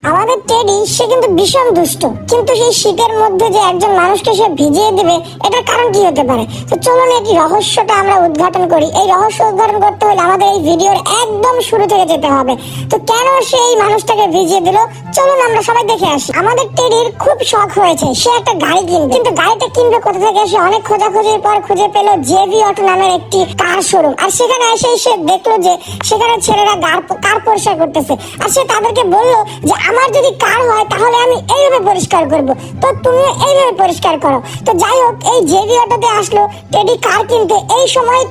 আমাদের টেডি সে কিন্তু ভীষণ দুষ্ট, কিন্তু সেই শীতের মধ্যে যে একজন মানুষকে সে ভিজিয়ে দেবে এটার কারণ কি হতে পারে? তো চলুন এই রহস্যটা আমরা উদ্ঘাটন করি। এই রহস্য উদ্ঘাটন করতে হলে আমাদের এই ভিডিওর একদম শুরু থেকে যেতে হবে। তো কেন সে এই মানুষটাকে ভিজিয়ে দিল, চলুন আমরা সবাই দেখে আসি। আমাদের টেডির খুব শখ হয়েছে, সে একটা গাড়ি কিনবে, কিন্তু গাড়িটা কিনবে কোথা থেকে? সে অনেক খোঁজাখুঁজির পর খুঁজে পেল জেভি অটো নামের একটি কার শোরুম। আর সেখানে এসে সে দেখলো যে সেখানে ছেলেরা কার পরিষ্কার করতেছে। আর সে তাদেরকে বললো যে আমার যদি কার হয় তাহলে আমি এইভাবে পরিষ্কার করব, তো তুমি এইভাবে পরিষ্কার করো। তো যাই হোক, এই জেভি অটোতে আসলো টেডি কার কিনতে। এই সময়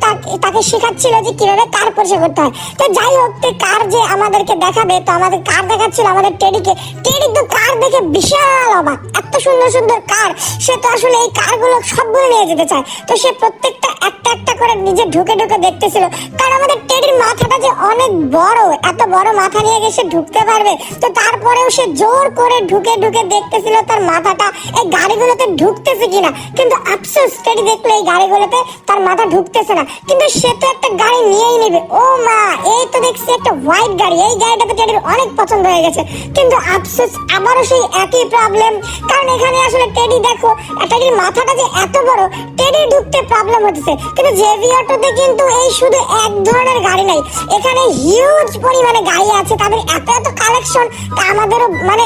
তাকে শেখাচ্ছিল যে কিভাবে কার পরিষ্কার করতে হয়। তো যাই হোক, কার যে আমাদেরকে দেখাবে, তো আমাদের কার দেখাচ্ছিল আমাদের টেডিকে। টেডি তো কার দেখে বিশাল অবাক, এত সুন্দর সুন্দর কার। সে তো আসলে এই কারগুলো সবগুলো নিয়ে যেতে চায়। তো সে প্রত্যেকটা একটা একটা করে নিজে ঢুকে ঢুকে দেখতেছিল, কারণ আমাদের টেডির মাথাটা যে অনেক বড়, এত বড় মাথা নিয়ে গেছে ঢুকতে পারবে। তো তারপরেও সে জোর করে ঢুকে ঢুকে দেখতেছিল তার মাথাটা এই গাড়িগুলোতে ঢুকতেছে কিনা। কিন্তু আফসোস, টেডি দেখলো এই গাড়িগুলোতে তার মাথা ঢুকতেছে না। কিন্তু সে তো একটা গাড়ি নিয়েই নেবে। ও মা, এই তো দেখছি একটা হোয়াইট গাড়ি। এই গাড়িটা তো টেডির অনেক পছন্দ হয়ে গেছে। কিন্তু আফসোস, আবারও সেই একই প্রবলেম, কারণ এখানে আসলে টেডি দেখো, টেডির মাথাটা যে এত বড়, টেডি ঢুকতে প্রবলেম হচ্ছে। কিন্তু জেভি অটোতে কিন্তু এই শুধু এক ধরনের গাড়ি নাই, এখানে হিউজ পরিমাণে গাড়ি আছে। তাদের এত এত কালেকশন, আমাদেরও মানে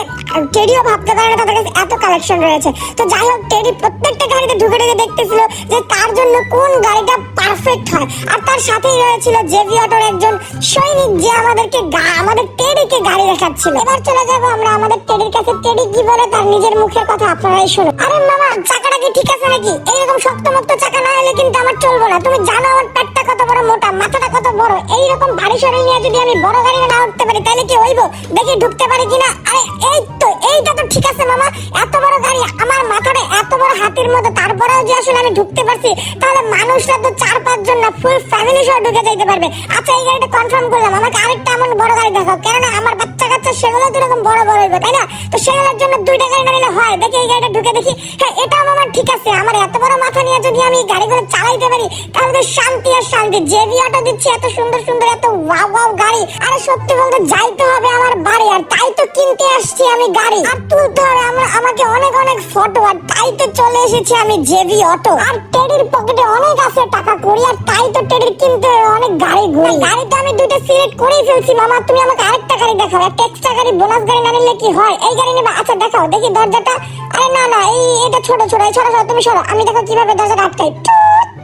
টেডিও ভাবতে পারে না তাদের কাছে এত কালেকশন রয়েছে। তো যাই হোক, টেডি প্রত্যেকটা গাড়িতে ঢুকে ঢুকে দেখতেছিল যে তার জন্য কোন গাড়িটা পারফেক্ট হয়। আর তার সাথেই রয়েছিল জেভি অটোর একজন সৈনিক, যে আমাদের টেডিকে গাড়ি দেখাচ্ছিল। এবার চলে যাবো আমরা আমাদের টেডির কাছে। টেডি কি বলে তার নিজের মুখের কথা আপনারাই শুনুন। আরে মামা, চাকাটা কি ঠিক আছে নাকি? এইরকম শক্ত মক্ত চাকা না হলে কিন্তু আমার চলবো না। তুমি জানো আমার পেটটা কত বড় মোটা, মাথাটা কত বড়। এইরকম ভারী সরাই নিয়ে যদি আমি বড় গাড়ি না উঠতে পারি তাহলে কি হইব? দেখি ঢুকতে পারি কিনা। আরে এইটা তো ঠিক আছে মামা, এত বড় গাড়ি, আমার মাথাটা এত বড় হাতির মতো, তারপরেও যে আসলে আমি ঢুকতে পারছি, তাহলে মানুষরা তো 4-5 জন না, ফুল ফ্যামিলি সহ ঢুকে যাইতে পারবে। আচ্ছা, এই গাড়িটা কনফার্ম করলাম, আমাকে আরেকটা এমন বড় গাড়ি দেখাও, কেননা আমার বাচ্চা কাচ্চা সেগুলো তো এরকম বড় বড় হইবে, তাই না? তো সেগুলোর জন্য 2টা গাড়ি না নিলে হয়? দেখি এই গাড়িটা ঢুকে দেখি। হ্যাঁ, এটাও আমার ঠিক আছে। আমার এত বড় মাথা নিয়ে যদি আমি গাড়িগুলো চালাইতে পারি তাহলে তো শান্তি আর শান্তি। জেভি অটো দিচ্ছে এত সুন্দর সুন্দর এত ওয়াও ওয়াও গাড়ি। আরে সত্যি বলতে যাইতে হবে আমার বাড়ি, আর তাই তো কিনতে আসছি আমি গাড়ি, আর তুলতে হবে আমাকে অনেক অনেক ফটো, আর তাই তো চলে এসেছি আমি জেভি অটো। আর টেডির পকেটে অনেক আছে টাকা করি, আর তাই তো টেডির কিনতে অনেক গাড়ি ঘুরি। গাড়ি তো আমি 2টা সিলেক্ট করেই ফেলছি মামা, তুমি আমাকে আরেকটা গাড়ি দেখাও। একটা এক্সট্রা গাড়ি, বোনাস গাড়ি না নিলে কি হয়? এই গাড়ি নেবা? আচ্ছা দেখাও দেখি দরজাটা। আরে না না, এটা ছোট ছোট, এই ছোট ছোট তুমি সরো, আমি দেখো কিভাবে দরজাটা আটকাই।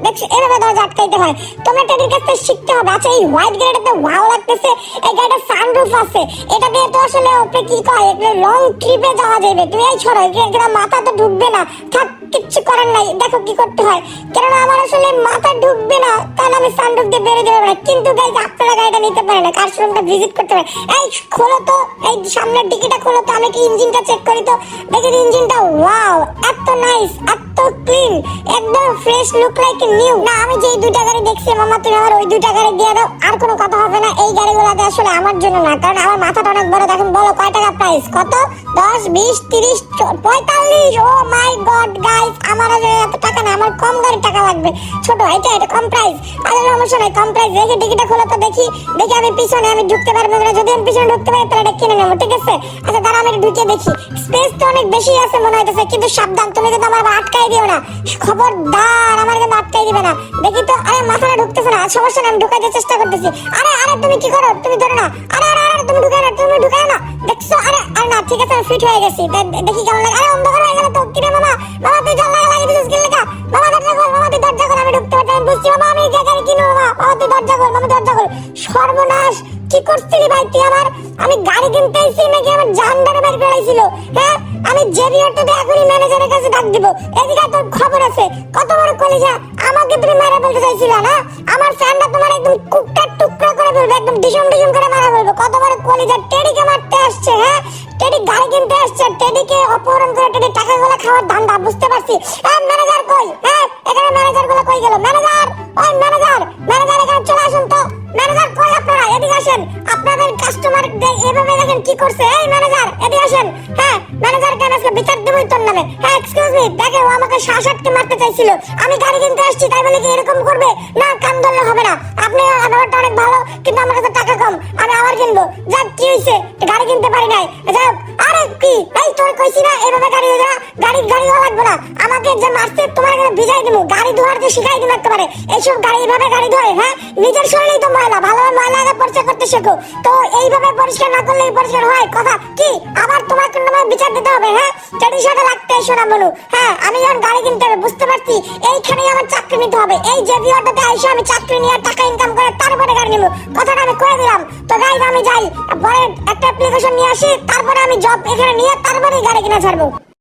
দেখছি এভাবে দরজা আটকাইতে হয়, তোমরা টেডির কাছ থেকে শিখতে হবে। আচ্ছা, এই হোয়াইট গাড়িটাতে ওয়াও লাগতেছে। এই গাড়িটা সানরুফ আছে, এটা দিয়ে তো আসলে ওপরে কি কয় লং ট্রিপে যাওয়া যাবে। তুমি এই ছড়ো, এটা মাথা তো ঢুকবে না, থাক কিচ্ছু করার নাই, দেখো কি করতে হয়। কেননা আমার আসলে মাথা ঢুকবে না, তাহলে আমি সানরুফ দিয়ে বেরিয়ে যাবো না। কিন্তু গাইজ, আপনারা গাড়িটা নিতে পারেন না, কার শোরুমটা ভিজিট করতে পারেন। এই খোলো তো, এই সামনের ডিকিটা খোলো তো, আমি কি ইঞ্জিনটা চেক করি তো। দেখি ইঞ্জিনটা, ওয়াও, এত নাইস, এত ক্লিন, একদম ফ্রেশ, লুক লাইক নিউ। না, আমি যে 2টা গাড়ি দেখছি মামা, তুমি আমার ওই 2টা গাড়ি দিয়ে দাও, আর কোনো কথা হবে না। এই গাড়িগুলোতে আসলে আমার জন্য না, কারণ আমার মাথাটা অনেক বড়। দেখুন, বলো কয় টাকা প্রাইস? কত? 10, 20, 30, 45? ও মাই গড গাইস, আমার এত টাকা না, আমার কম গাড়ি টাকা লাগবে। ছোট এটা কম প্রাইস। আরে সমস্যা নাই, কম প্রাইস। দেখি টিকিটটা খোলো তো, দেখি আমি পিছনে আমি ঢুকতে পারবো না। যদি আমি পিছনে ঢুকতে পারি তাহলে এটা কিনে নেবো, ঠিক আছে? আচ্ছা দাঁড়া, আমি ঢুকে দেখি। স্পেস তো অনেক বেশি আছে মনে হইতেছে, কিন্তু সাবধান, তুমি কিন্তু আমার আটকাই দিও না, খবরদার, আমার কিন্তু আটকাই দিবে না। দেখি তো, আরে মাথাটা ঢুকতেছে না। সমস্যা নেই, আমি ঢুকাইতে চেষ্টা করতেছি। আরে তুমি কি করো? তুমি ধরো না। আরে তুমি ঢুকায় না, দেখছো? আরে না, ঠিক আছে, ফিট হয়ে গেছি। দেখি কেমন লাগে। আরে অন্ধকার হয়ে গেল তো, কিরে মামা? তুই জানলা লাগিয়ে দিছিস কি লেখা? মামা দরজা খোল, মামা তুই দরজা খোল, আমি ঢুকতে পারছি। আমি বুঝছি মামা, আমি যে গাড়ি কিনবো। মামা তুই দরজা খোল, মামা দরজা খোল। সর্বনাশ, কি করছিলি ভাই তুই? আমি গাড়ি কিনতে এসেছি নাকি আমার জানদারে বের করাইছিল? হ্যাঁ, আমি জেভি অটোতে এখনই ম্যানেজারের কাছে ডাক দিব। এদিকে তোর খবর আছে, কত বড় কলিজা, আমাকে তুমি মেরে বলতে চাইছিল না? আমার ফ্যানটা তোমার একদম কুকটার টুকরা করে ফেলবে, একদম ডিসম করে মারা ফেলবে। কত বড় কলিজা, টেডিকে মারতে আসছে। হ্যাঁ, টেডি গাড়ি কিনতে আসছে, টেডিকে অপহরণ করে টেডি টাকাগুলো খাওয়ার ধান্দা, বুঝতে পারছি। ম্যানেজার কই? হ্যাঁ, এখানে ম্যানেজার গুলো কই গেল? ম্যানেজার, ওই ম্যানেজার এখানে চলে আসুন তো। ম্যানেজার কই আপনারা? এদিকে আসেন, আপনাদের কাস্টমার এভাবে দেখেন কি করছে। এই ম্যানেজার এদিকে আসেন। হ্যাঁ, ম্যানেজার কেন আজকে বিচার দেবই তোর নামে। হ্যাঁ, এক্সকিউজ মি, দেখে ও আমাকে শ্বাসকে মারতে চাইছিল। আমি গাড়ি কিনতে আসছি, তাই বলে কি এরকম করবে? না, কান ধরলে হবে না। আপনি ব্যবহারটা অনেক ভালো, কিন্তু আমার কাছে টাকা কম, আমি আবার কিনবো। যাক, কি হয়েছে? গাড়ি কিনতে পারি নাই। যাক, তোমার কইছি না এভাবে গাড়ি ধরা, গাড়ি হওয়া লাগবে না, আমাকে যে মারছে তোমার এখানে ভিজাই দিব, গাড়ি ধোয়ার যে শিখাই দিব একেবারে। এইসব গাড়ি এইভাবে গাড়ি ধরে, হ্যাঁ নিজের শরীরেই তো ময়লা, ভালোভাবে ময়লা আগে পরিষ্কার করতে শেখো। তো এইভাবে পরিষ্কার না করলে পরিষ্কার হয় কথা কি? আবার তোমার কোন নামে বিচার দিতে হবে, হ্যাঁ যেটি সাথে লাগতে এসো না বলু। হ্যাঁ আমি যখন গাড়ি কিনতে হবে বুঝতে পারছি এইখানেই আমার চাকরি নিতে হবে, এই যে ভিডিওটাতে এসে আমি চাকরি নিয়ে টাকা ইনকাম করে তারপরে গাড়ি নিব, কথাটা আমি কয়ে দিলাম। তো গাইজ আমি যাই, পরে একটা অ্যাপ্লিকেশন নিয়ে আসি, তারপরে আমি জব এখানে নিয়ে তারপরে গাড়ি কিনে ছাড়বো।